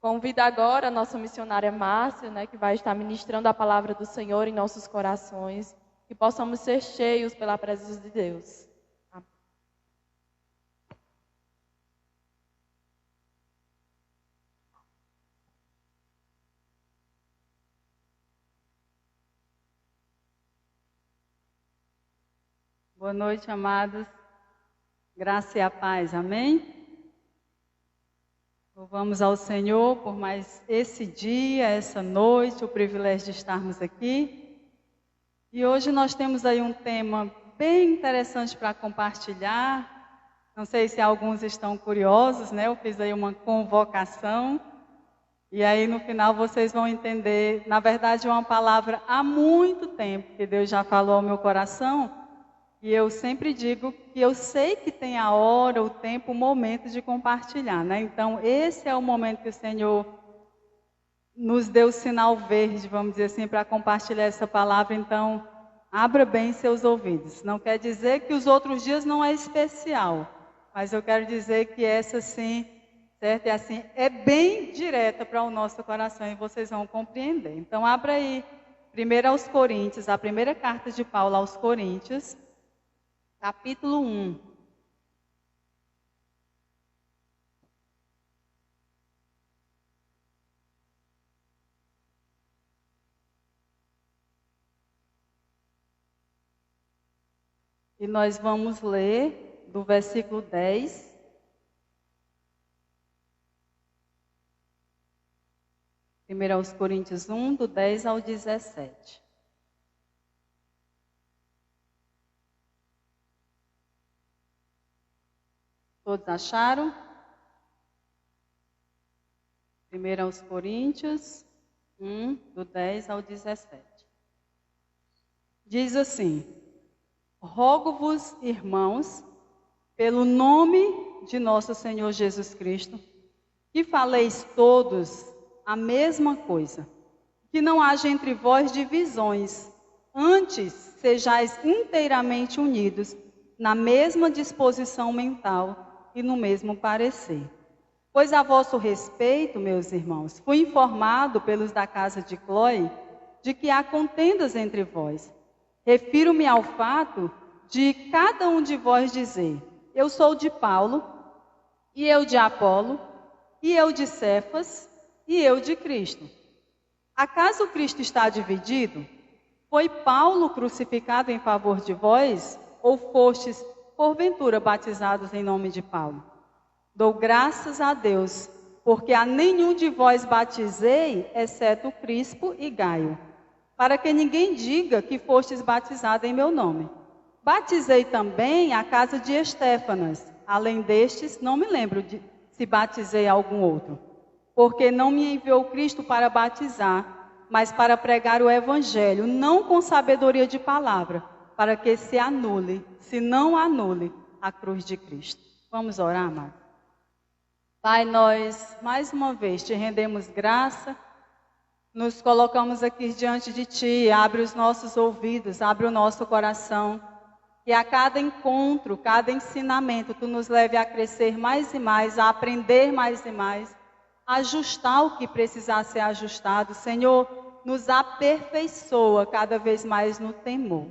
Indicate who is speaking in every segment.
Speaker 1: Convido agora a nossa missionária Márcia, que vai estar ministrando a palavra do Senhor em nossos corações, que possamos ser cheios pela presença de Deus. Amém.
Speaker 2: Boa noite, amados. Graça e a paz, amém? Louvamos ao Senhor por mais esse dia, essa noite, o privilégio de estarmos aqui. E hoje nós temos aí um tema bem interessante para compartilhar. Não sei se alguns estão curiosos, Eu fiz aí uma convocação. E aí no final vocês vão entender, na verdade é uma palavra há muito tempo que Deus já falou ao meu coração. E eu sempre digo que eu sei que tem a hora, o tempo, o momento de compartilhar, Então, esse é o momento que o Senhor nos deu o sinal verde, vamos dizer assim, para compartilhar essa palavra. Então, abra bem seus ouvidos. Não quer dizer que os outros dias não é especial, mas eu quero dizer que essa sim, certo? É assim, é bem direta para o nosso coração e vocês vão compreender. Então, abra aí, primeiro aos Coríntios, a primeira carta de Paulo aos Coríntios, capítulo 1. E nós vamos ler do versículo 10. Primeiro aos Coríntios 1, do 10 ao 17. Todos acharam? Primeiro aos Coríntios 1, do 10 ao 17. Diz assim: rogo-vos, irmãos, pelo nome de nosso Senhor Jesus Cristo, que faleis todos a mesma coisa, que não haja entre vós divisões, antes sejais inteiramente unidos na mesma disposição mental e no mesmo parecer. Pois a vosso respeito, meus irmãos, fui informado pelos da casa de Cloe de que há contendas entre vós. Refiro-me ao fato de cada um de vós dizer: eu sou de Paulo, e eu de Apolo, e eu de Cefas, e eu de Cristo. Acaso Cristo está dividido? Foi Paulo crucificado em favor de vós, ou fostes porventura batizados em nome de Paulo? Dou graças a Deus, porque a nenhum de vós batizei, exceto Crispo e Gaio, para que ninguém diga que fostes batizados em meu nome. Batizei também a casa de Estéfanas, além destes, não me lembro se batizei algum outro, porque não me enviou Cristo para batizar, mas para pregar o evangelho, não com sabedoria de palavra, para que se não anule a cruz de Cristo. Vamos orar, amado? Pai, nós mais uma vez te rendemos graça, nos colocamos aqui diante de Ti, abre os nossos ouvidos, abre o nosso coração, que a cada encontro, cada ensinamento, Tu nos leve a crescer mais e mais, a aprender mais e mais, a ajustar o que precisar ser ajustado. Senhor, nos aperfeiçoa cada vez mais no temor.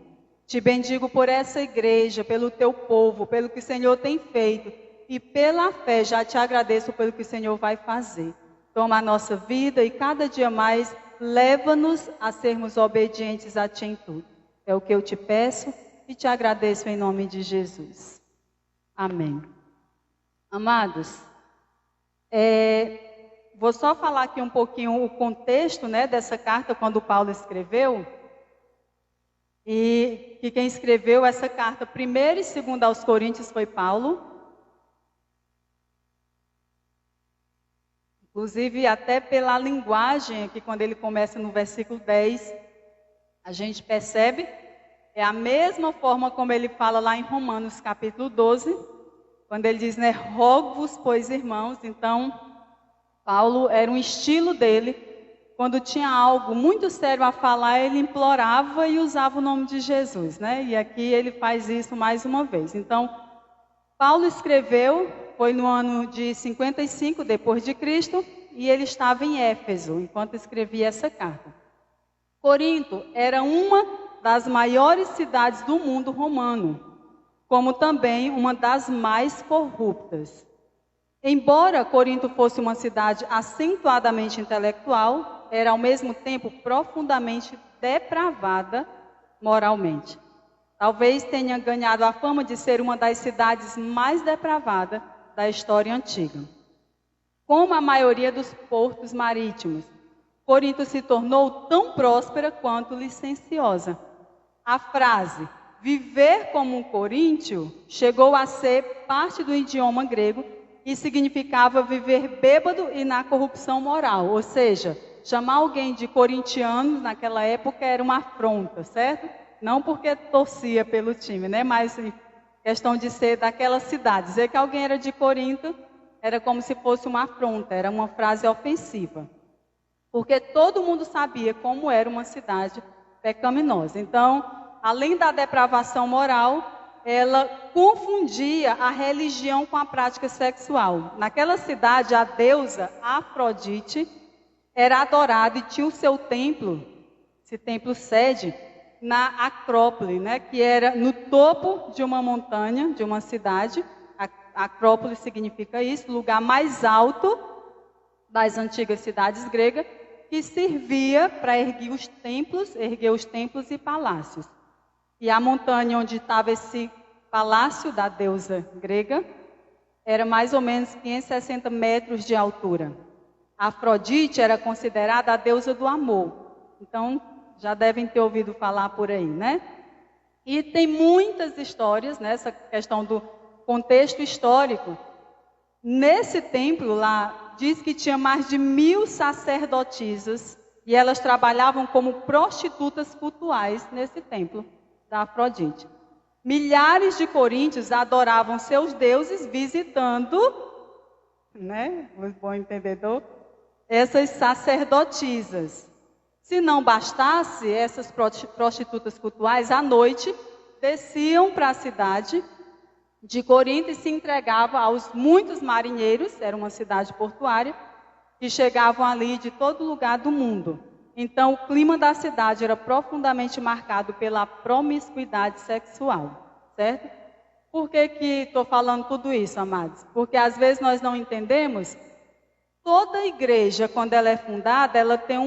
Speaker 2: Te bendigo por essa igreja, pelo Teu povo, pelo que o Senhor tem feito. E pela fé já te agradeço pelo que o Senhor vai fazer. Toma a nossa vida e cada dia mais leva-nos a sermos obedientes a Ti em tudo. É o que eu te peço e te agradeço em nome de Jesus. Amém. Amados, vou só falar aqui um pouquinho o contexto, dessa carta quando Paulo escreveu. E que quem escreveu essa carta, 1ª e 2ª aos Coríntios, foi Paulo. Inclusive, até pela linguagem, que quando ele começa no versículo 10, a gente percebe, é a mesma forma como ele fala lá em Romanos, capítulo 12, quando ele diz, rogo-vos, pois, irmãos. Então, Paulo era um estilo dele. Quando tinha algo muito sério a falar, ele implorava e usava o nome de Jesus, E aqui ele faz isso mais uma vez. Então, Paulo escreveu, foi no ano de 55 depois de Cristo, e ele estava em Éfeso, enquanto escrevia essa carta. Corinto era uma das maiores cidades do mundo romano, como também uma das mais corruptas. Embora Corinto fosse uma cidade acentuadamente intelectual, era ao mesmo tempo profundamente depravada moralmente. Talvez tenha ganhado a fama de ser uma das cidades mais depravadas da história antiga. Como a maioria dos portos marítimos, Corinto se tornou tão próspera quanto licenciosa. A frase viver como um coríntio chegou a ser parte do idioma grego e significava viver bêbado e na corrupção moral. Ou seja, chamar alguém de corintiano naquela época era uma afronta, certo? Não porque torcia pelo time, né? Mas em questão de ser daquela cidade. Dizer que alguém era de Corinto era como se fosse uma afronta, era uma frase ofensiva. Porque todo mundo sabia como era uma cidade pecaminosa. Então, além da depravação moral, ela confundia a religião com a prática sexual. Naquela cidade, a deusa Afrodite era adorada e tinha o seu templo, esse templo sede, na Acrópole, né, que era no topo de uma montanha, de uma cidade. A Acrópole significa isso, lugar mais alto das antigas cidades gregas, que servia para erguer os templos e palácios. E a montanha onde estava esse palácio da deusa grega era mais ou menos 560 metros de altura. A Afrodite era considerada a deusa do amor. Então, já devem ter ouvido falar por aí, né? E tem muitas histórias nessa questão do contexto histórico. Nesse templo lá, diz que tinha mais de 1000 sacerdotisas e elas trabalhavam como prostitutas cultuais nesse templo da Afrodite. Milhares de coríntios adoravam seus deuses visitando, né, o bom entendedor, essas sacerdotisas. Se não bastasse, essas prostitutas cultuais, à noite, desciam para a cidade de Corinto e se entregavam aos muitos marinheiros, era uma cidade portuária, que chegavam ali de todo lugar do mundo. Então, o clima da cidade era profundamente marcado pela promiscuidade sexual, certo? Por que estou falando tudo isso, amados? Porque às vezes nós não entendemos. Toda igreja, quando ela é fundada, ela tem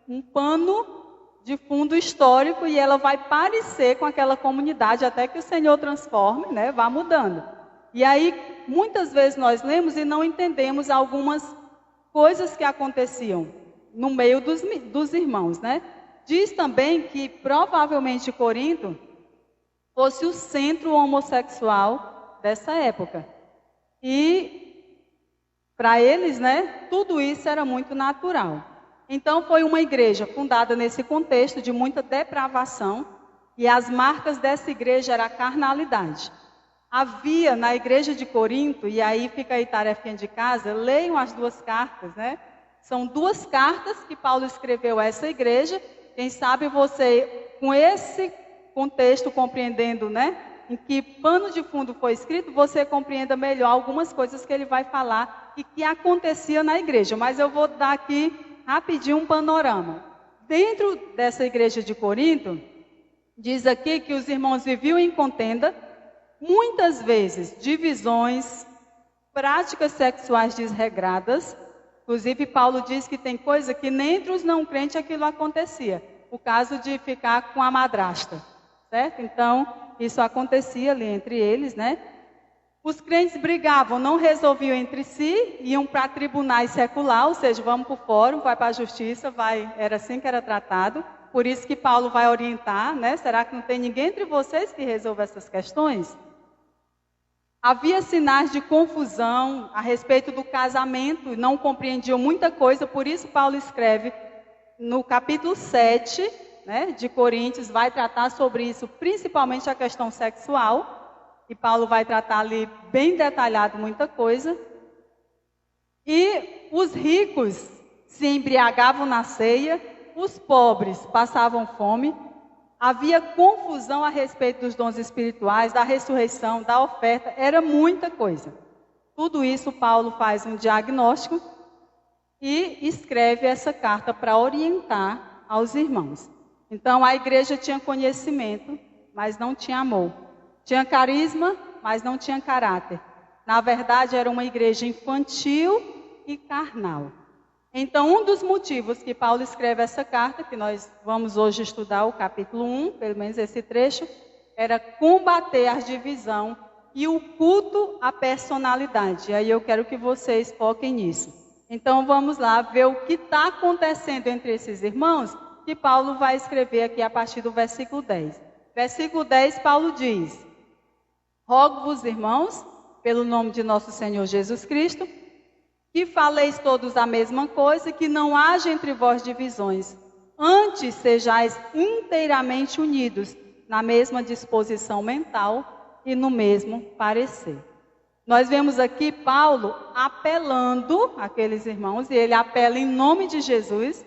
Speaker 2: um pano de fundo histórico e ela vai parecer com aquela comunidade até que o Senhor transforme, né? Vá mudando. E aí, muitas vezes nós lemos e não entendemos algumas coisas que aconteciam no meio dos irmãos, né? Diz também que provavelmente Corinto fosse o centro homossexual dessa época. E para eles, né, tudo isso era muito natural. Então foi uma igreja fundada nesse contexto de muita depravação e as marcas dessa igreja era a carnalidade. Havia na igreja de Corinto, e aí fica aí tarefinha de casa, leiam as 2 cartas, né? São 2 cartas que Paulo escreveu a essa igreja. Quem sabe você, com esse contexto, compreendendo, né, em que pano de fundo foi escrito, você compreenda melhor algumas coisas que ele vai falar e que acontecia na igreja. Mas eu vou dar aqui rapidinho um panorama. Dentro dessa igreja de Corinto, diz aqui que os irmãos viviam em contenda, muitas vezes divisões, práticas sexuais desregradas. Inclusive, Paulo diz que tem coisa que nem entre os não crentes aquilo acontecia. O caso de ficar com a madrasta, certo? Então, isso acontecia ali entre eles, né? Os crentes brigavam, não resolviam entre si, iam para tribunais seculares, ou seja, vamos para o fórum, vai para a justiça, era assim que era tratado. Por isso que Paulo vai orientar, né? Será que não tem ninguém entre vocês que resolva essas questões? Havia sinais de confusão a respeito do casamento, não compreendiam muita coisa, por isso Paulo escreve no capítulo 7, né, de Coríntios, vai tratar sobre isso, principalmente a questão sexual, e Paulo vai tratar ali bem detalhado muita coisa. E os ricos se embriagavam na ceia, os pobres passavam fome. Havia confusão a respeito dos dons espirituais, da ressurreição, da oferta, era muita coisa. Tudo isso Paulo faz um diagnóstico e escreve essa carta para orientar aos irmãos. Então, a igreja tinha conhecimento, mas não tinha amor. Tinha carisma, mas não tinha caráter. Na verdade, era uma igreja infantil e carnal. Então, um dos motivos que Paulo escreve essa carta, que nós vamos hoje estudar o capítulo 1, pelo menos esse trecho, era combater a divisão e o culto à personalidade. E aí eu quero que vocês foquem nisso. Então, vamos lá ver o que está acontecendo entre esses irmãos, que Paulo vai escrever aqui a partir do versículo 10. Versículo 10, Paulo diz: rogo-vos, irmãos, pelo nome de nosso Senhor Jesus Cristo, que faleis todos a mesma coisa, que não haja entre vós divisões. Antes sejais inteiramente unidos, na mesma disposição mental e no mesmo parecer. Nós vemos aqui Paulo apelando àqueles irmãos, e ele apela em nome de Jesus,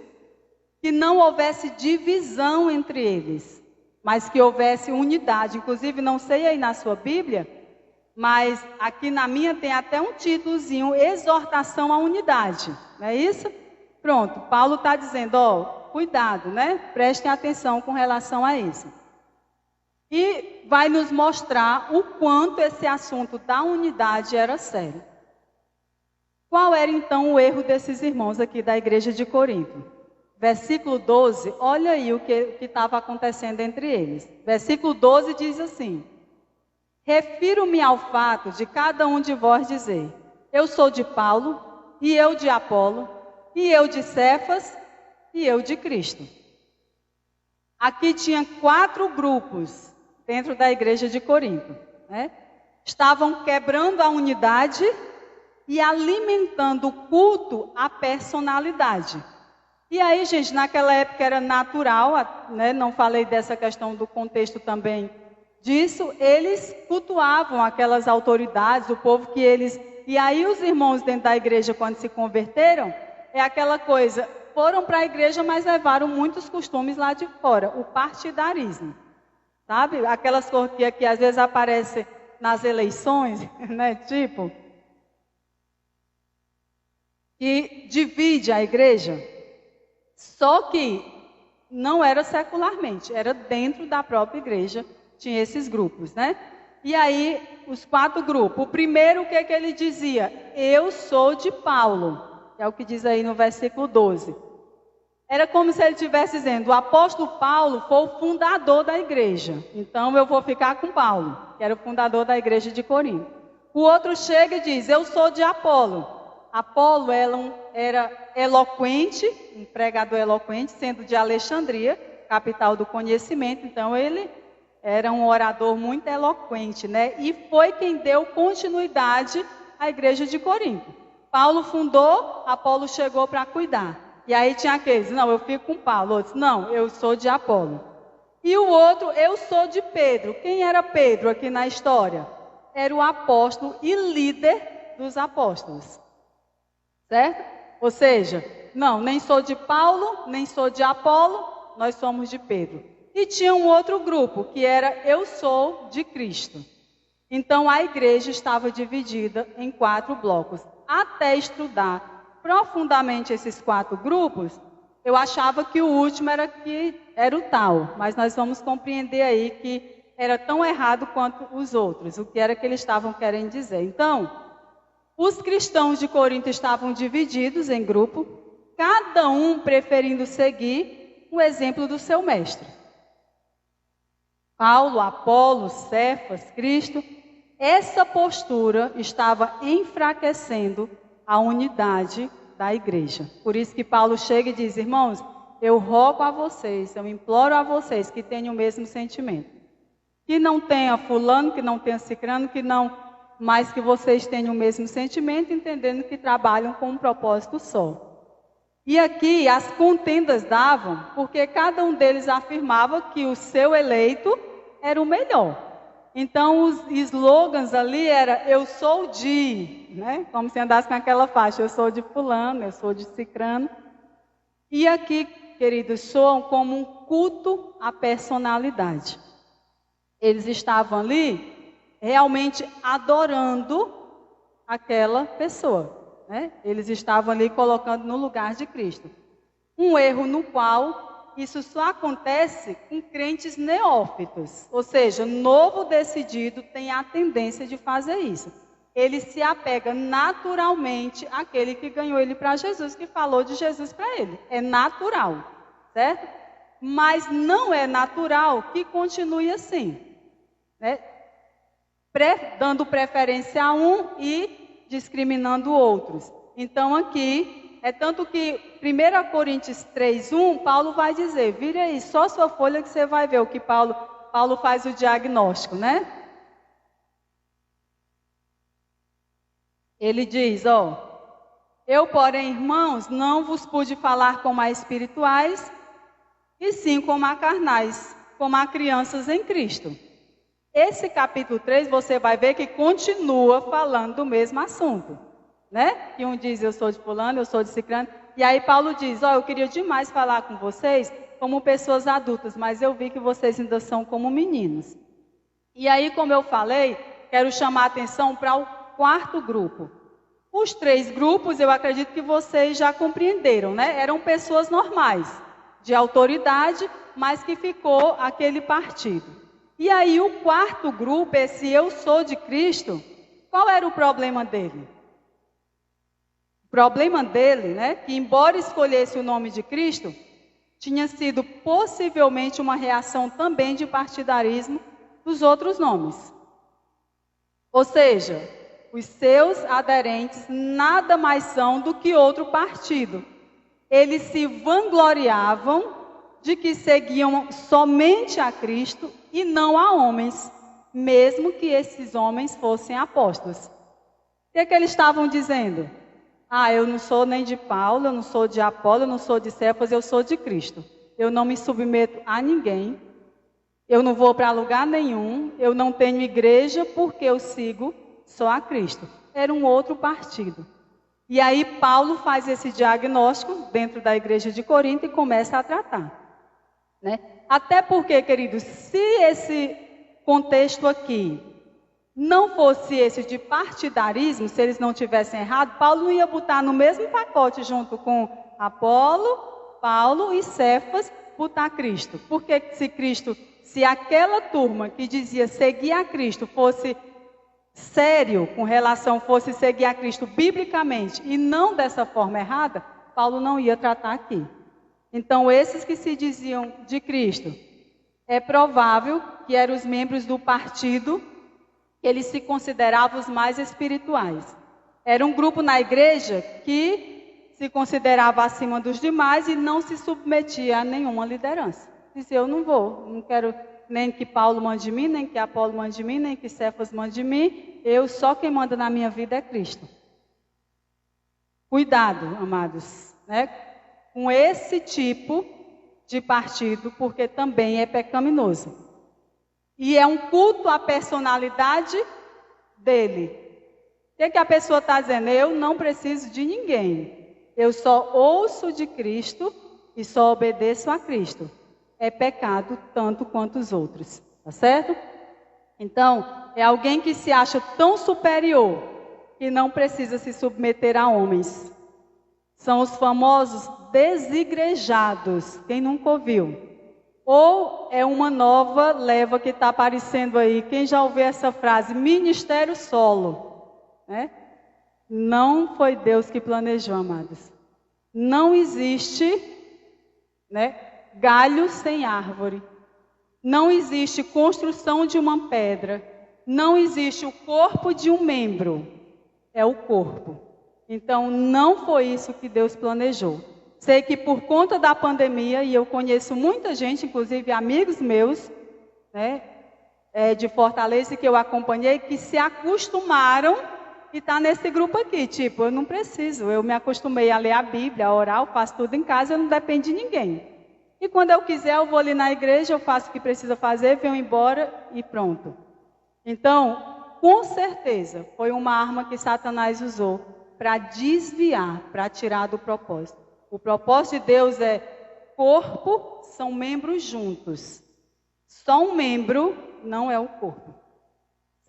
Speaker 2: que não houvesse divisão entre eles, mas que houvesse unidade. Inclusive, não sei aí na sua Bíblia, mas aqui na minha tem até um títulozinho, exortação à unidade, não é isso? Pronto, Paulo está dizendo, cuidado, né? Prestem atenção com relação a isso. E vai nos mostrar o quanto esse assunto da unidade era sério. Qual era então o erro desses irmãos aqui da igreja de Corinto? Versículo 12, olha aí o que estava acontecendo entre eles. Versículo 12 diz assim: refiro-me ao fato de cada um de vós dizer, eu sou de Paulo, e eu de Apolo, e eu de Cefas, e eu de Cristo. Aqui tinha 4 grupos dentro da igreja de Corinto, né? Estavam quebrando a unidade e alimentando o culto à personalidade. E aí, gente, naquela época era natural, né? Não falei dessa questão do contexto também disso, eles cultuavam aquelas autoridades, o povo que eles... E aí os irmãos dentro da igreja, quando se converteram, é aquela coisa, foram para a igreja, mas levaram muitos costumes lá de fora, o partidarismo. Sabe? Aquelas coisas que às vezes aparecem nas eleições, né? Tipo, que divide a igreja. Só que não era secularmente, era dentro da própria igreja, tinha esses grupos, né? E aí, os 4 grupos. O primeiro, o que ele dizia? Eu sou de Paulo, que é o que diz aí no versículo 12. Era como se ele estivesse dizendo, o apóstolo Paulo foi o fundador da igreja. Então eu vou ficar com Paulo, que era o fundador da igreja de Corinto. O outro chega e diz, eu sou de Apolo. Apolo era eloquente, um pregador eloquente, sendo de Alexandria, capital do conhecimento. Então ele era um orador muito eloquente, né? E foi quem deu continuidade à igreja de Corinto. Paulo fundou, Apolo chegou para cuidar. E aí tinha aqueles, não, eu fico com Paulo. Outros, não, eu sou de Apolo. E o outro, eu sou de Pedro. Quem era Pedro aqui na história? Era o apóstolo e líder dos apóstolos. Certo? Ou seja, não, nem sou de Paulo, nem sou de Apolo, nós somos de Pedro. E tinha um outro grupo, que era eu sou de Cristo. Então a igreja estava dividida em 4 blocos. Até estudar profundamente esses 4 grupos, eu achava que o último era o tal, mas nós vamos compreender aí que era tão errado quanto os outros, o que era que eles estavam querendo dizer. Então, os cristãos de Corinto estavam divididos em grupo, cada um preferindo seguir o exemplo do seu mestre. Paulo, Apolo, Cefas, Cristo, essa postura estava enfraquecendo a unidade da igreja. Por isso que Paulo chega e diz, irmãos, eu rogo a vocês, eu imploro a vocês que tenham o mesmo sentimento. Que não tenha fulano, que não tenha cicrano, que não, mas que vocês tenham o mesmo sentimento, entendendo que trabalham com um propósito só. E aqui as contendas davam, porque cada um deles afirmava que o seu eleito era o melhor. Então os slogans ali era eu sou de, né? Como se andasse com aquela faixa, eu sou de fulano, eu sou de cicrano. E aqui, queridos, soam como um culto à personalidade. Eles estavam ali realmente adorando aquela pessoa. né? Eles estavam ali colocando no lugar de Cristo. Um erro no qual isso só acontece com crentes neófitos. Ou seja, novo decidido tem a tendência de fazer isso. Ele se apega naturalmente àquele que ganhou ele para Jesus, que falou de Jesus para ele. É natural, certo? Mas não é natural que continue assim, né? Dando preferência a um e discriminando outros. Então aqui, é tanto que 1 Coríntios 3:1, Paulo vai dizer, vira aí, só sua folha que você vai ver o que Paulo faz o diagnóstico, né? Ele diz, eu, porém, irmãos, não vos pude falar como a espirituais, e sim como a carnais, como a crianças em Cristo. Esse capítulo 3, você vai ver que continua falando do mesmo assunto, né? Que um diz, eu sou de fulano, eu sou de ciclano. E aí Paulo diz, eu queria demais falar com vocês como pessoas adultas, mas eu vi que vocês ainda são como meninos. E aí, como eu falei, quero chamar a atenção para o quarto grupo. Os 3 grupos, eu acredito que vocês já compreenderam, né? Eram pessoas normais, de autoridade, mas que ficou aquele partido. E aí o quarto grupo, esse eu sou de Cristo, qual era o problema dele? O problema dele, né, que embora escolhesse o nome de Cristo, tinha sido possivelmente uma reação também de partidarismo dos outros nomes. Ou seja, os seus aderentes nada mais são do que outro partido. Eles se vangloriavam de que seguiam somente a Cristo e não a homens, mesmo que esses homens fossem apóstolos. O que é que eles estavam dizendo? Eu não sou nem de Paulo, eu não sou de Apolo, eu não sou de Cefas, eu sou de Cristo. Eu não me submeto a ninguém, eu não vou para lugar nenhum, eu não tenho igreja porque eu sigo só a Cristo. Era um outro partido. E aí Paulo faz esse diagnóstico dentro da igreja de Corinto e começa a tratar, né? Até porque, queridos, se esse contexto aqui não fosse esse de partidarismo, se eles não tivessem errado, Paulo não ia botar no mesmo pacote junto com Apolo, Paulo e Cefas, botar Cristo. Porque se aquela turma que dizia seguir a Cristo fosse sério com relação, fosse seguir a Cristo biblicamente e não dessa forma errada, Paulo não ia tratar aqui. Então, esses que se diziam de Cristo, é provável que eram os membros do partido, eles se consideravam os mais espirituais. Era um grupo na igreja que se considerava acima dos demais e não se submetia a nenhuma liderança. Dizia, eu não quero nem que Paulo mande de mim, nem que Apolo mande de mim, nem que Cefas mande de mim, só quem manda na minha vida é Cristo. Cuidado, amados, né? Com esse tipo de partido, porque também é pecaminoso. E é um culto à personalidade dele. O que a pessoa está dizendo? Eu não preciso de ninguém. Eu só ouço de Cristo e só obedeço a Cristo. É pecado tanto quanto os outros. Tá certo? Então, é alguém que se acha tão superior que não precisa se submeter a homens. São os famosos desigrejados, quem nunca ouviu? Ou é uma nova leva que está aparecendo aí, quem já ouviu essa frase? Ministério solo, né? Não foi Deus que planejou, amados. Não existe, né, galho sem árvore. Não existe construção de uma pedra. Não existe o corpo de um membro. É o corpo. Então, não foi isso que Deus planejou. Sei que por conta da pandemia, e eu conheço muita gente, inclusive amigos meus, né, de Fortaleza, que eu acompanhei, que se acostumaram e está nesse grupo aqui. Tipo, eu não preciso, eu me acostumei a ler a Bíblia, a orar, eu faço tudo em casa, eu não dependo de ninguém. E quando eu quiser, eu vou ali na igreja, eu faço o que precisa fazer, venho embora e pronto. Então, com certeza, foi uma arma que Satanás usou para desviar, para tirar do propósito. O propósito de Deus é corpo, são membros juntos. Só um membro não é o corpo.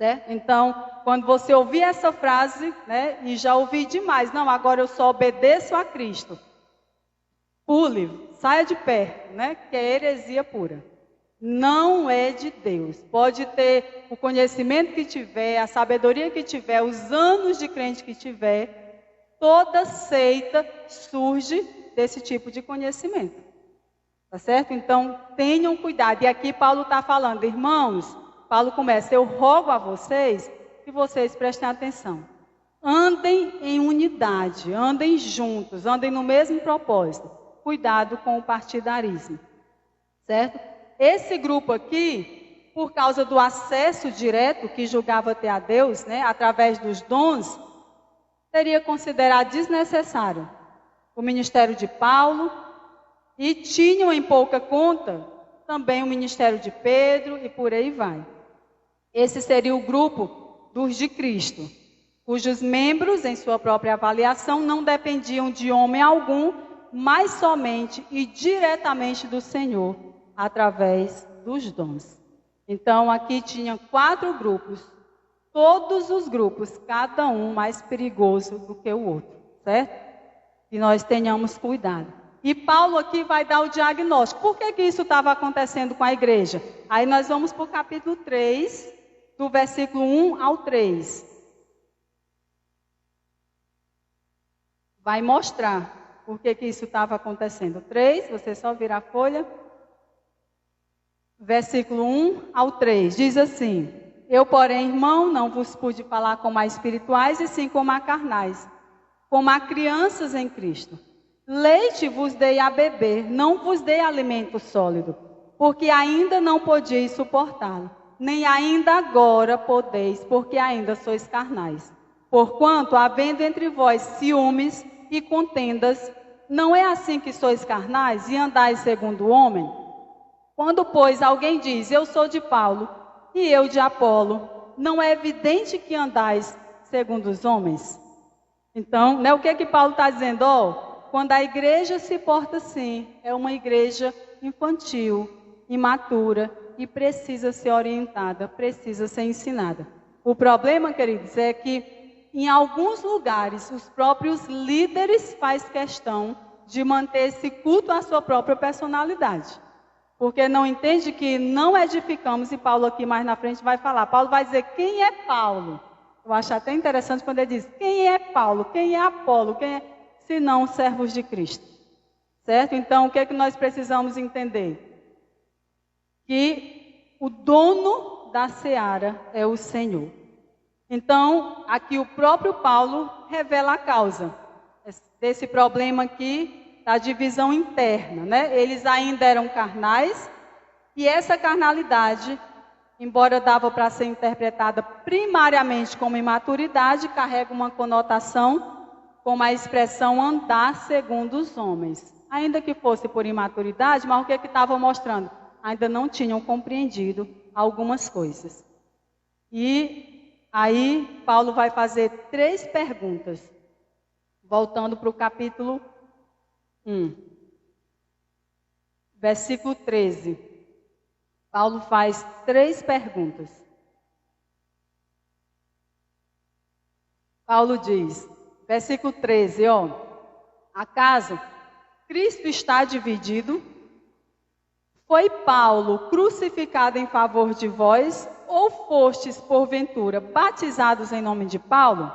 Speaker 2: Certo? Então, quando você ouvir essa frase, né, e já ouvi demais, não, agora eu só obedeço a Cristo. Pule, saia de perto, né, que é heresia pura. Não é de Deus. Pode ter o conhecimento que tiver, a sabedoria que tiver, os anos de crente que tiver, toda seita surge desse tipo de conhecimento. Tá certo? Então, tenham cuidado. E aqui Paulo está falando, irmãos, Paulo começa, eu rogo a vocês que vocês prestem atenção. Andem em unidade, andem juntos, andem no mesmo propósito. Cuidado com o partidarismo. Certo? Esse grupo aqui, por causa do acesso direto que julgava ter a Deus, né, através dos dons, teria considerado desnecessário o ministério de Paulo e tinham em pouca conta também o ministério de Pedro e por aí vai. Esse seria o grupo dos de Cristo, cujos membros, em sua própria avaliação, não dependiam de homem algum, mas somente e diretamente do Senhor, através dos dons. Então, aqui tinha 4 grupos, todos os grupos, cada um mais perigoso do que o outro, certo? Que nós tenhamos cuidado. E Paulo aqui vai dar o diagnóstico. Por que isso estava acontecendo com a igreja? Aí nós vamos para o capítulo 3, do versículo 1 ao 3. Vai mostrar por que isso estava acontecendo. 3, você só virar a folha. Versículo 1 ao 3, diz assim: Eu, porém, irmão, não vos pude falar como a espirituais, e sim como a carnais, como a crianças em Cristo. Leite vos dei a beber, não vos dei alimento sólido, porque ainda não podíeis suportá-lo, nem ainda agora podeis, porque ainda sois carnais. Porquanto, havendo entre vós ciúmes e contendas, não é assim que sois carnais e andais segundo o homem? Quando, pois, alguém diz, eu sou de Paulo e eu de Apolo, não é evidente que andais segundo os homens? Então, né, o que Paulo está dizendo? Quando a igreja se porta assim, é uma igreja infantil, imatura e precisa ser orientada, precisa ser ensinada. O problema, queridos, é que em alguns lugares os próprios líderes fazem questão de manter esse culto à sua própria personalidade. Porque não entende que não edificamos, e Paulo aqui mais na frente vai falar. Paulo vai dizer quem é Paulo. Eu acho até interessante quando ele diz quem é Paulo, quem é Apolo, quem é... se não servos de Cristo. Certo? Então, o que é que nós precisamos entender? Que o dono da seara é o Senhor. Então, aqui o próprio Paulo revela a causa desse problema aqui, da divisão interna, né? Eles ainda eram carnais, e essa carnalidade, embora dava para ser interpretada primariamente como imaturidade, carrega uma conotação como a expressão andar segundo os homens. Ainda que fosse por imaturidade, mas o que estava mostrando? Ainda não tinham compreendido algumas coisas. E aí Paulo vai fazer 3 perguntas, voltando para o capítulo 1. Versículo 13. Paulo faz 3 perguntas. Paulo diz, versículo 13, acaso Cristo está dividido? Foi Paulo crucificado em favor de vós, ou fostes, porventura, batizados em nome de Paulo?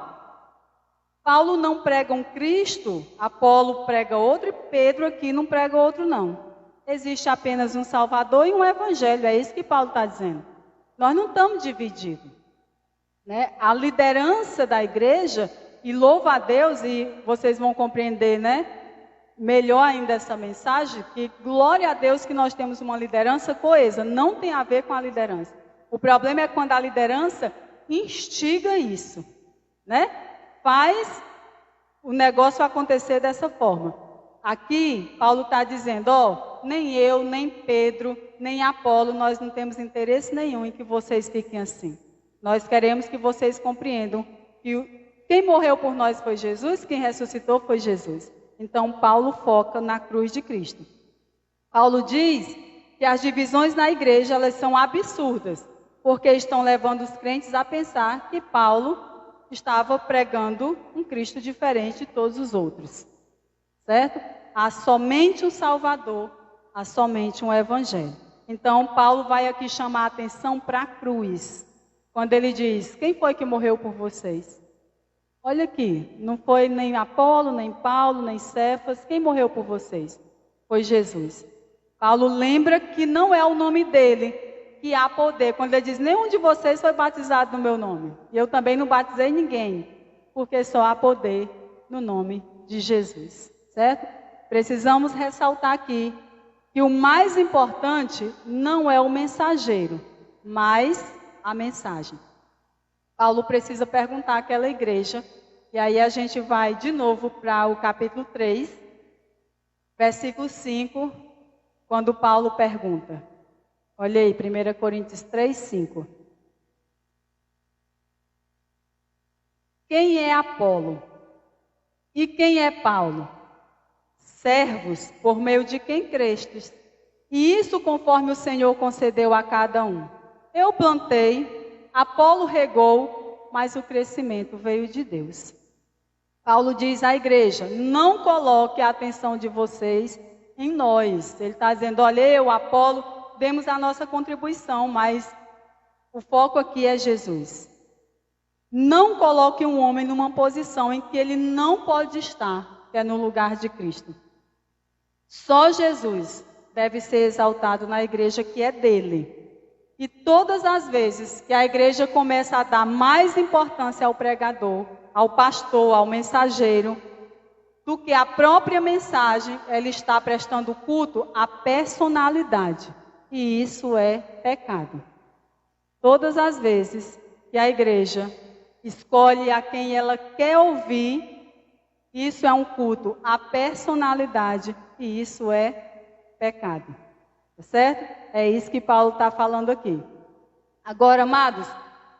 Speaker 2: Paulo não prega um Cristo, Apolo prega outro, e Pedro aqui não prega outro não. Existe apenas um Salvador e um Evangelho, é isso que Paulo está dizendo. Nós não estamos divididos. Né? A liderança da igreja, e louva a Deus, e vocês vão compreender, né, melhor ainda essa mensagem, que glória a Deus que nós temos uma liderança coesa, não tem a ver com a liderança. O problema é quando a liderança instiga isso, né? Faz o negócio acontecer dessa forma. Aqui, Paulo está dizendo, nem eu, nem Pedro, nem Apolo, nós não temos interesse nenhum em que vocês fiquem assim. Nós queremos que vocês compreendam que quem morreu por nós foi Jesus, quem ressuscitou foi Jesus. Então, Paulo foca na cruz de Cristo. Paulo diz que as divisões na igreja, elas são absurdas. porque estão levando os crentes a pensar que Paulo estava pregando um Cristo diferente de todos os outros, certo? Há somente um Salvador, há somente um Evangelho. Então, Paulo vai aqui chamar a atenção para a cruz, quando ele diz: quem foi que morreu por vocês? Olha aqui, não foi nem Apolo, nem Paulo, nem Cefas. Quem morreu por vocês? Foi Jesus. Paulo lembra que não é o nome dele que há poder. Quando ele diz: nenhum de vocês foi batizado no meu nome. E eu também não batizei ninguém, porque só há poder no nome de Jesus. Certo? Precisamos ressaltar aqui que o mais importante não é o mensageiro, mas a mensagem. Paulo precisa perguntar àquela igreja, e aí a gente vai de novo para o capítulo 3, versículo 5, quando Paulo pergunta. Olha aí, 1 Coríntios 3, 5. Quem é Apolo? E quem é Paulo? Servos, por meio de quem crestes, e isso conforme o Senhor concedeu a cada um. Eu plantei, Apolo regou, mas o crescimento veio de Deus. Paulo diz à igreja: não coloque a atenção de vocês em nós. Ele está dizendo: olha, eu, Apolo, demos a nossa contribuição, mas o foco aqui é Jesus. Não coloque um homem numa posição em que ele não pode estar, que é no lugar de Cristo. Só Jesus deve ser exaltado na igreja que é dele. E todas as vezes que a igreja começa a dar mais importância ao pregador, ao pastor, ao mensageiro, do que a própria mensagem, ela está prestando culto à personalidade. E isso é pecado. Todas as vezes que a igreja escolhe a quem ela quer ouvir, isso é um culto à personalidade e isso é pecado. Tá certo? É isso que Paulo está falando aqui. Agora, amados,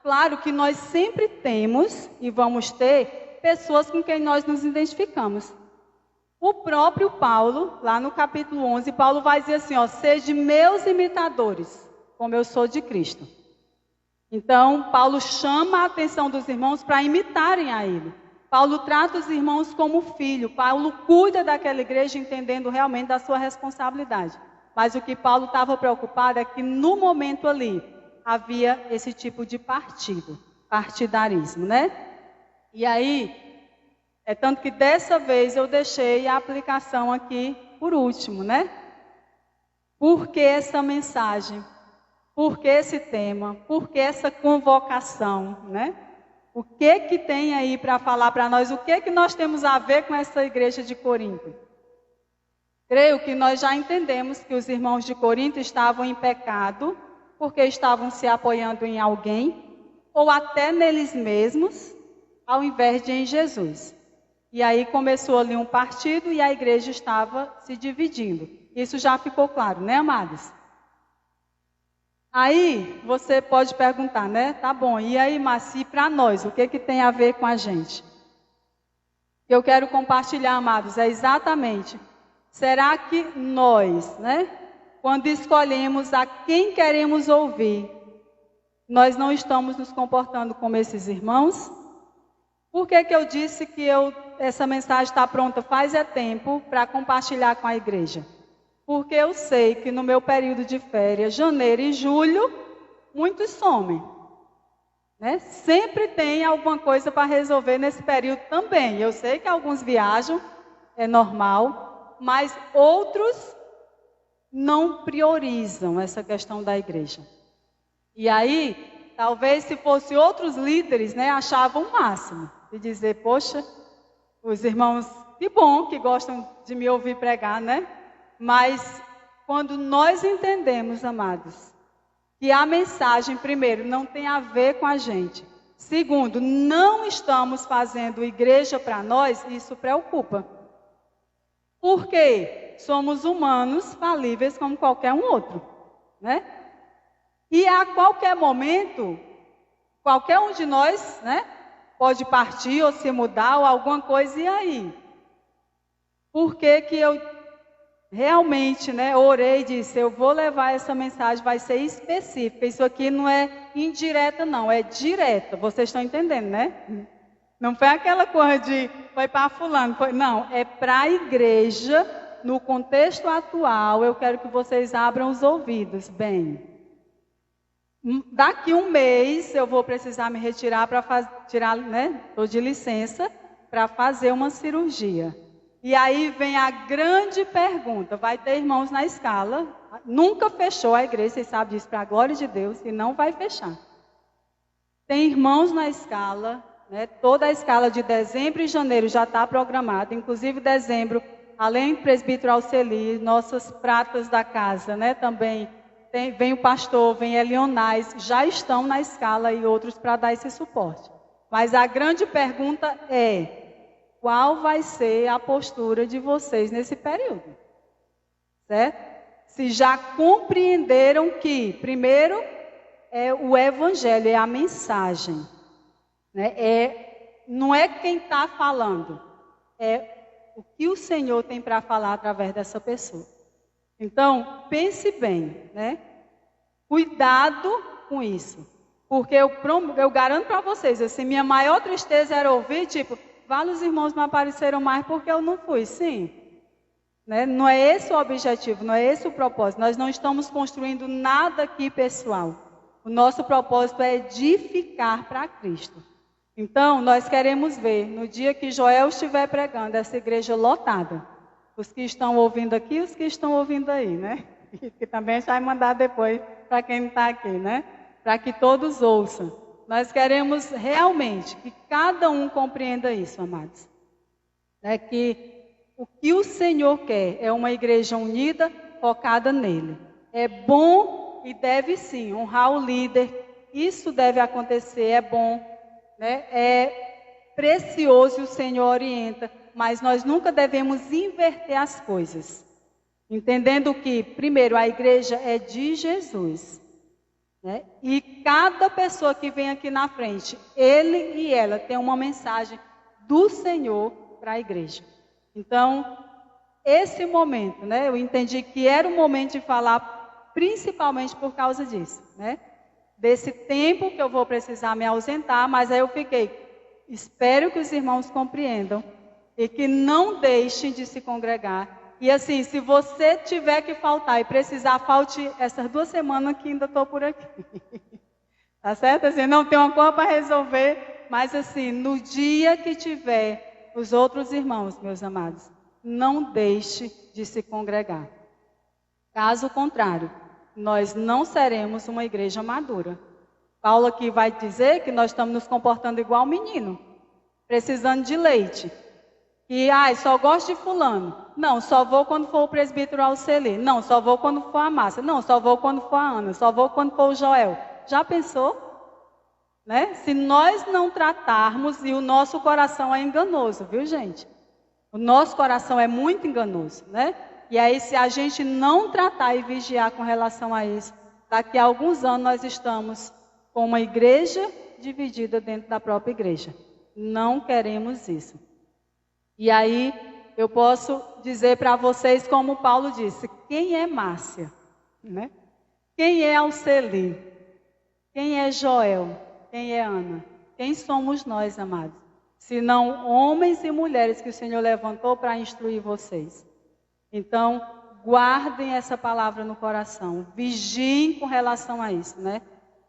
Speaker 2: claro que nós sempre temos e vamos ter pessoas com quem nós nos identificamos. O próprio Paulo, lá no capítulo 11, Paulo vai dizer assim, ó: sede meus imitadores, como eu sou de Cristo. Então, Paulo chama a atenção dos irmãos para imitarem a ele. Paulo trata os irmãos como filho. Paulo cuida daquela igreja, entendendo realmente da sua responsabilidade. Mas o que Paulo estava preocupado é que no momento ali havia esse tipo de partidarismo, né? E aí, é tanto que dessa vez eu deixei a aplicação aqui por último, né? Por que essa mensagem? Por que esse tema? Por que essa convocação, né? O que tem aí para falar para nós? O que nós temos a ver com essa igreja de Corinto? Creio que nós já entendemos que os irmãos de Corinto estavam em pecado, porque estavam se apoiando em alguém, ou até neles mesmos, ao invés de em Jesus. E aí começou ali um partido e a igreja estava se dividindo. Isso já ficou claro, né, amados? Aí você pode perguntar, né? Tá bom, e aí, Maci, para nós, o que tem a ver com a gente? Que eu quero compartilhar, amados, é exatamente, será que nós, né, quando escolhemos a quem queremos ouvir, nós não estamos nos comportando como esses irmãos? Por que eu disse que essa mensagem está pronta faz tempo para compartilhar com a igreja? Porque eu sei que no meu período de férias, janeiro e julho, muitos somem. Né? Sempre tem alguma coisa para resolver nesse período também. Eu sei que alguns viajam, é normal, mas outros não priorizam essa questão da igreja. E aí, talvez se fossem outros líderes, né, achavam o máximo de dizer: poxa, os irmãos, que bom que gostam de me ouvir pregar, né? Mas quando nós entendemos, amados, que a mensagem, primeiro, não tem a ver com a gente. Segundo, não estamos fazendo igreja para nós, isso preocupa. Por quê? Somos humanos falíveis como qualquer um outro, né? E a qualquer momento, qualquer um de nós, né, pode partir ou se mudar ou alguma coisa, e aí? Por que eu realmente, né, orei e disse, eu vou levar essa mensagem, vai ser específica. Isso aqui não é indireta, não, é direta. Vocês estão entendendo, né? Não foi aquela coisa de, foi para fulano, não, é para a igreja, no contexto atual, eu quero que vocês abram os ouvidos, bem. Daqui um mês eu vou precisar me retirar para tirar, né? Estou de licença para fazer uma cirurgia. E aí vem a grande pergunta: vai ter irmãos na escala? Nunca fechou a igreja, vocês sabem disso, para a glória de Deus, e não vai fechar. Tem irmãos na escala, né? Toda a escala de dezembro e janeiro já está programada, inclusive dezembro, além do presbítero Alceli, nossas pratas da casa, né? Também. Vem o pastor, vem Elionais, já estão na escala e outros para dar esse suporte. Mas a grande pergunta é, qual vai ser a postura de vocês nesse período? Certo? Se já compreenderam que, primeiro, é o evangelho, é a mensagem. Né? Não é quem está falando, é o que o Senhor tem para falar através dessa pessoa. Então, pense bem, né? Cuidado com isso. Porque eu garanto para vocês, assim, minha maior tristeza era ouvir, tipo, vários irmãos me apareceram mais porque eu não fui. Sim. Né? Não é esse o objetivo, não é esse o propósito. Nós não estamos construindo nada aqui pessoal. O nosso propósito é edificar para Cristo. Então, nós queremos ver, no dia que Joel estiver pregando, essa igreja lotada. Os que estão ouvindo aqui e os que estão ouvindo aí, né? Que também a gente vai mandar depois para quem não está aqui, né? Para que todos ouçam. Nós queremos realmente que cada um compreenda isso, amados. É que o que o Senhor quer é uma igreja unida, focada nele. É bom e deve sim honrar o líder. Isso deve acontecer, é bom, né? É precioso e o Senhor orienta. Mas nós nunca devemos inverter as coisas. Entendendo que, primeiro, a igreja é de Jesus. Né? E cada pessoa que vem aqui na frente, ele e ela tem uma mensagem do Senhor para a igreja. Então, esse momento, né, eu entendi que era o momento de falar principalmente por causa disso. Né? Desse tempo que eu vou precisar me ausentar, mas aí eu fiquei, espero que os irmãos compreendam. E que não deixem de se congregar. E assim, se você tiver que faltar e precisar, falte essas 2 semanas que ainda estou por aqui. Tá certo? Assim, não tem uma coisa para resolver, mas assim, no dia que tiver os outros irmãos, meus amados, não deixe de se congregar. Caso contrário, nós não seremos uma igreja madura. Paulo aqui vai dizer que nós estamos nos comportando igual menino, precisando de leite. E, só gosto de fulano. Não, só vou quando for o presbítero Alceli. Não, só vou quando for a Márcia. Não, só vou quando for a Ana. Só vou quando for o Joel. Já pensou? Né? Se nós não tratarmos, e o nosso coração é enganoso, viu, gente? O nosso coração é muito enganoso, né? E aí, se a gente não tratar e vigiar com relação a isso, daqui a alguns anos nós estamos com uma igreja dividida dentro da própria igreja. Não queremos isso. E aí, eu posso dizer para vocês, como Paulo disse, quem é Márcia? Né? Quem é Alceli? Quem é Joel? Quem é Ana? Quem somos nós, amados? Se não homens e mulheres que o Senhor levantou para instruir vocês. Então, guardem essa palavra no coração. Vigiem com relação a isso, né?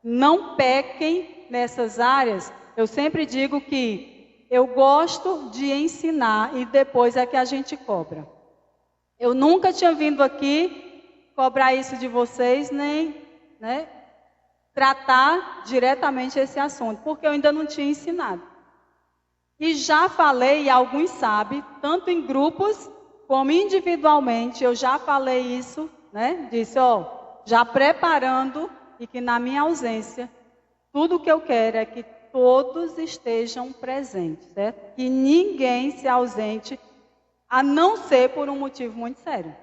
Speaker 2: Não pequem nessas áreas. Eu sempre digo que eu gosto de ensinar e depois é que a gente cobra. Eu nunca tinha vindo aqui cobrar isso de vocês, nem, né, tratar diretamente esse assunto, porque eu ainda não tinha ensinado. E já falei, e alguns sabem, tanto em grupos como individualmente, eu já falei isso, né? Disse, já preparando, e que na minha ausência, tudo o que eu quero é que todos estejam presentes, certo? Que ninguém se ausente, a não ser por um motivo muito sério.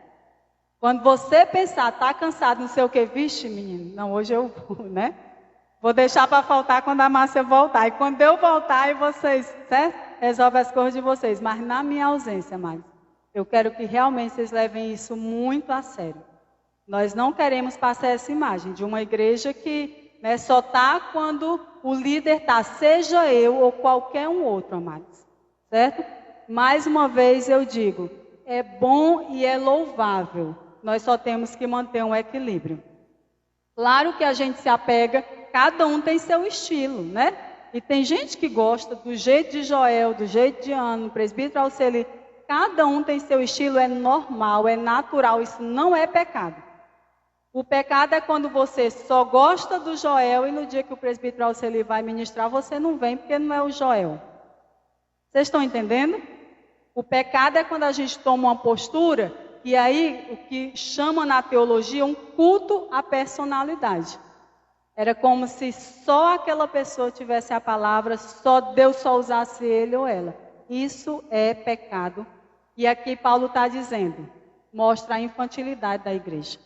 Speaker 2: Quando você pensar, tá cansado, não sei o que, vixe, menino, não, hoje eu vou, né? Vou deixar para faltar quando a Márcia voltar. E quando eu voltar, e vocês, certo? Resolve as coisas de vocês. Mas na minha ausência, mais, Eu quero que realmente vocês levem isso muito a sério. Nós não queremos passar essa imagem de uma igreja que só está quando o líder está, seja eu ou qualquer um outro, amados. Certo? Mais uma vez eu digo, é bom e é louvável. Nós só temos que manter um equilíbrio. Claro que a gente se apega, cada um tem seu estilo, né? E tem gente que gosta do jeito de Joel, do jeito de Ana, presbítero Alceli. Cada um tem seu estilo, é normal, é natural, isso não é pecado. O pecado é quando você só gosta do Joel e no dia que o presbítero Alceli vai ministrar, você não vem porque não é o Joel. Vocês estão entendendo? O pecado é quando a gente toma uma postura e aí o que chama na teologia um culto à personalidade. Era como se só aquela pessoa tivesse a palavra, só Deus só usasse ele ou ela. Isso é pecado. E aqui Paulo está dizendo, mostra a infantilidade da igreja.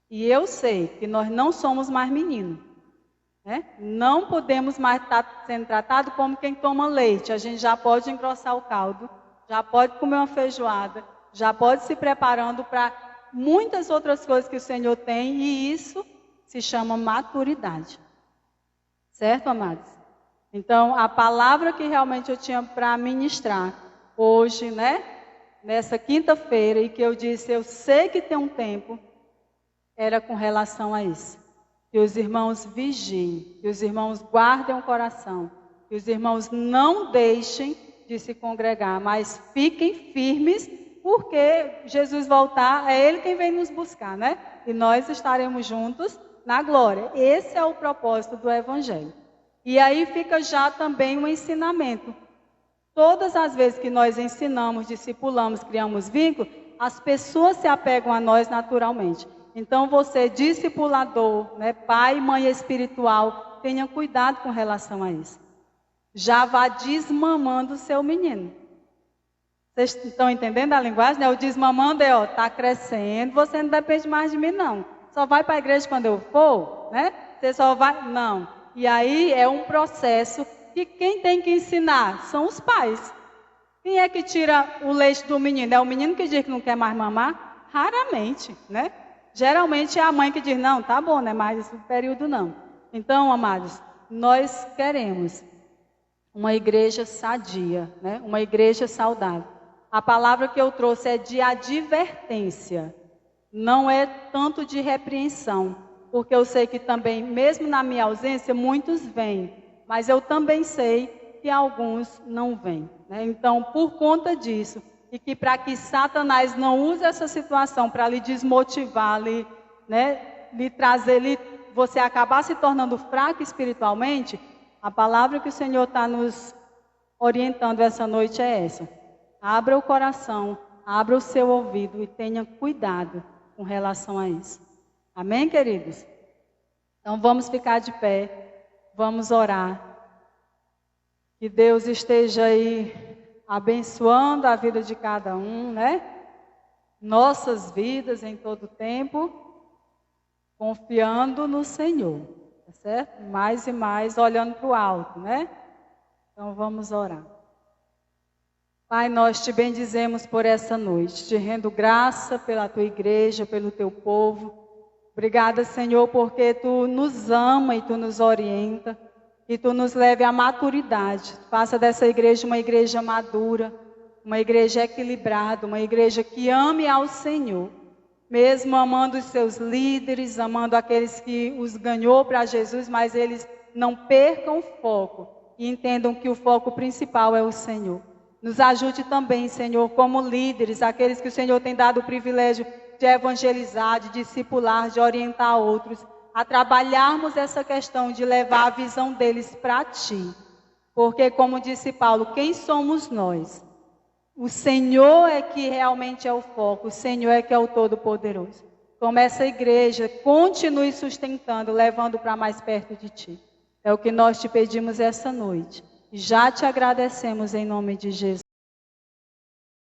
Speaker 2: E eu sei que nós não somos mais meninos. Né? Não podemos mais estar sendo tratados como quem toma leite. A gente já pode engrossar o caldo, já pode comer uma feijoada, já pode se preparando para muitas outras coisas que o Senhor tem. E isso se chama maturidade. Certo, amados? Então, a palavra que realmente eu tinha para ministrar hoje, nessa quinta-feira, e que eu disse, eu sei que tem um tempo, era com relação a isso. Que os irmãos vigiem, que os irmãos guardem o coração, que os irmãos não deixem de se congregar, mas fiquem firmes, porque Jesus voltar, é Ele quem vem nos buscar, né? E nós estaremos juntos na glória. Esse é o propósito do Evangelho. E aí fica já também um ensinamento. Todas as vezes que nós ensinamos, discipulamos, criamos vínculo, as pessoas se apegam a nós naturalmente. Então você, discipulador, pai e mãe espiritual, tenha cuidado com relação a isso. Já vá desmamando o seu menino. Vocês estão entendendo a linguagem? O desmamando está crescendo, você não depende mais de mim não. Só vai para a igreja quando eu for, Você só vai... Não. E aí é um processo que quem tem que ensinar são os pais. Quem é que tira o leite do menino? É o menino que diz que não quer mais mamar? Raramente, Geralmente é a mãe que diz, não, tá bom, mas esse período não. Então, amados, nós queremos uma igreja sadia, uma igreja saudável. A palavra que eu trouxe é de advertência, não é tanto de repreensão, porque eu sei que também, mesmo na minha ausência, muitos vêm, mas eu também sei que alguns não vêm. Então, por conta disso, e que para que Satanás não use essa situação para lhe desmotivar, lhe trazer, você acabar se tornando fraco espiritualmente, a palavra que o Senhor está nos orientando essa noite é essa. Abra o coração, abra o seu ouvido e tenha cuidado com relação a isso. Amém, queridos? Então vamos ficar de pé, vamos orar. Que Deus esteja aí abençoando a vida de cada um, Nossas vidas em todo tempo, confiando no Senhor, tá certo? Mais e mais olhando para o alto, Então vamos orar. Pai, nós te bendizemos por essa noite, te rendo graça pela tua igreja, pelo teu povo. Obrigada, Senhor, porque tu nos ama e tu nos orienta. Que tu nos leve à maturidade. Faça dessa igreja uma igreja madura, uma igreja equilibrada, uma igreja que ame ao Senhor. Mesmo amando os seus líderes, amando aqueles que os ganhou para Jesus, mas eles não percam o foco e entendam que o foco principal é o Senhor. Nos ajude também, Senhor, como líderes, aqueles que o Senhor tem dado o privilégio de evangelizar, de discipular, de orientar outros, a trabalharmos essa questão de levar a visão deles para ti. Porque, como disse Paulo, quem somos nós? O Senhor é que realmente é o foco, o Senhor é que é o Todo-Poderoso. Como essa igreja continue sustentando, levando para mais perto de ti. É o que nós te pedimos essa noite. Já te agradecemos em nome de Jesus.